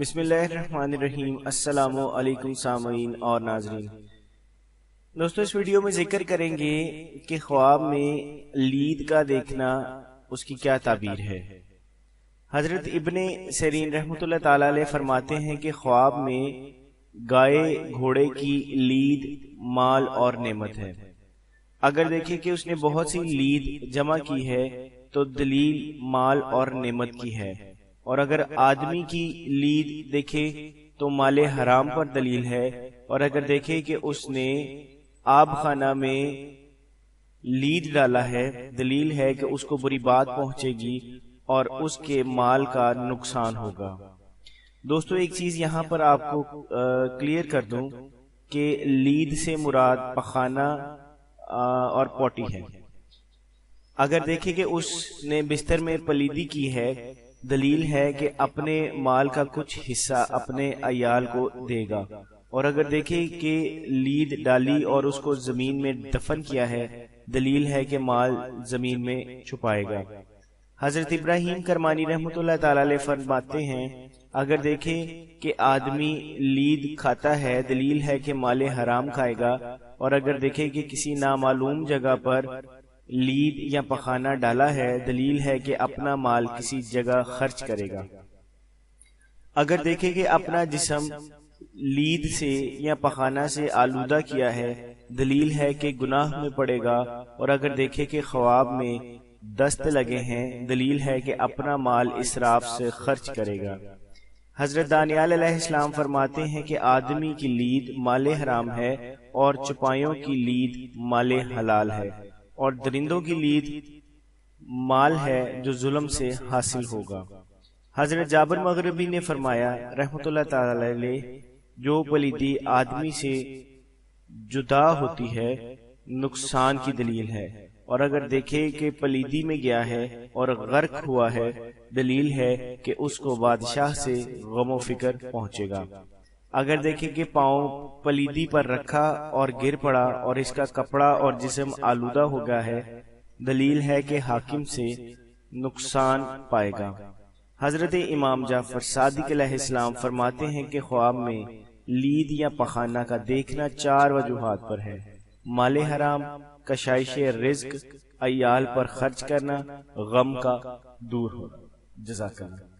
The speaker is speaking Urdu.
بسم اللہ الرحمن الرحیم۔ السلام علیکم سامعین اور ناظرین۔ دوستو اس ویڈیو میں ذکر کریں گے کہ خواب میں لید کا دیکھنا اس کی کیا تعبیر ہے۔ حضرت ابن سیرین رحمۃ اللہ تعالی علیہ فرماتے ہیں کہ خواب میں گائے گھوڑے کی لید مال اور نعمت ہے۔ اگر دیکھیں کہ اس نے بہت سی لید جمع کی ہے تو دلیل مال اور نعمت کی ہے، اور اگر آدمی کی لید دیکھے تو مال حرام پر دلیل ہے، اور اگر دیکھے کہ اس نے آب خانہ میں لید ڈالا ہے دلیل ہے کہ اس کو بری بات پہنچے گی اور اس کے مال کا نقصان ہوگا۔ دوستو ایک چیز یہاں پر آپ کو کلیئر کر دوں کہ لید سے مراد پخانہ اور پوٹی ہے۔ اگر دیکھیں کہ اس نے بستر میں پلیدی کی ہے دلیل ہے کہ اپنے مال کا کچھ حصہ اپنے عیال کو دے گا، اور اگر دیکھیں کہ لید ڈالی اور اس کو زمین میں دفن کیا ہے دلیل ہے کہ مال زمین میں چھپائے گا۔ حضرت ابراہیم کرمانی رحمۃ اللہ تعالی علیہ فرماتے ہیں اگر دیکھیں کہ آدمی لید کھاتا ہے دلیل ہے کہ مال حرام کھائے گا، اور اگر دیکھیں کہ کسی نامعلوم جگہ پر لید یا پخانہ ڈالا ہے دلیل ہے کہ اپنا مال کسی جگہ خرچ کرے گا۔ اگر دیکھیں کہ اپنا جسم لید سے یا پخانہ سے آلودہ کیا ہے دلیل ہے کہ گناہ میں پڑے گا، اور اگر دیکھیں کہ خواب میں دست لگے ہیں دلیل ہے کہ اپنا مال اسراف سے خرچ کرے گا۔ حضرت دانیال علیہ السلام فرماتے ہیں کہ آدمی کی لید مال حرام ہے اور چپائیوں کی لید مال حلال ہے، اور درندوں کی لید مال ہے جو ظلم سے حاصل ہوگا۔ حضرت جابر مغربی نے فرمایا رحمۃ اللہ تعالی علیہ جو پلیدی آدمی سے جدا ہوتی ہے نقصان کی دلیل ہے، اور اگر دیکھے کہ پلیدی میں گیا ہے اور غرق ہوا ہے دلیل ہے کہ اس کو بادشاہ سے غم و فکر پہنچے گا۔ اگر دیکھیں کہ پاؤں پلیدی پر رکھا اور گر پڑا اور اس کا کپڑا اور جسم آلودہ ہو گیا ہے دلیل ہے کہ حاکم سے نقصان پائے گا۔ حضرت امام جعفر صادق علیہ السلام فرماتے ہیں کہ خواب میں لید یا پخانہ کا دیکھنا 4 وجوہات پر ہے: مال حرام، کشائش رزق، عیال پر خرچ کرنا، غم کا دور ہونا۔ جزاک اللہ۔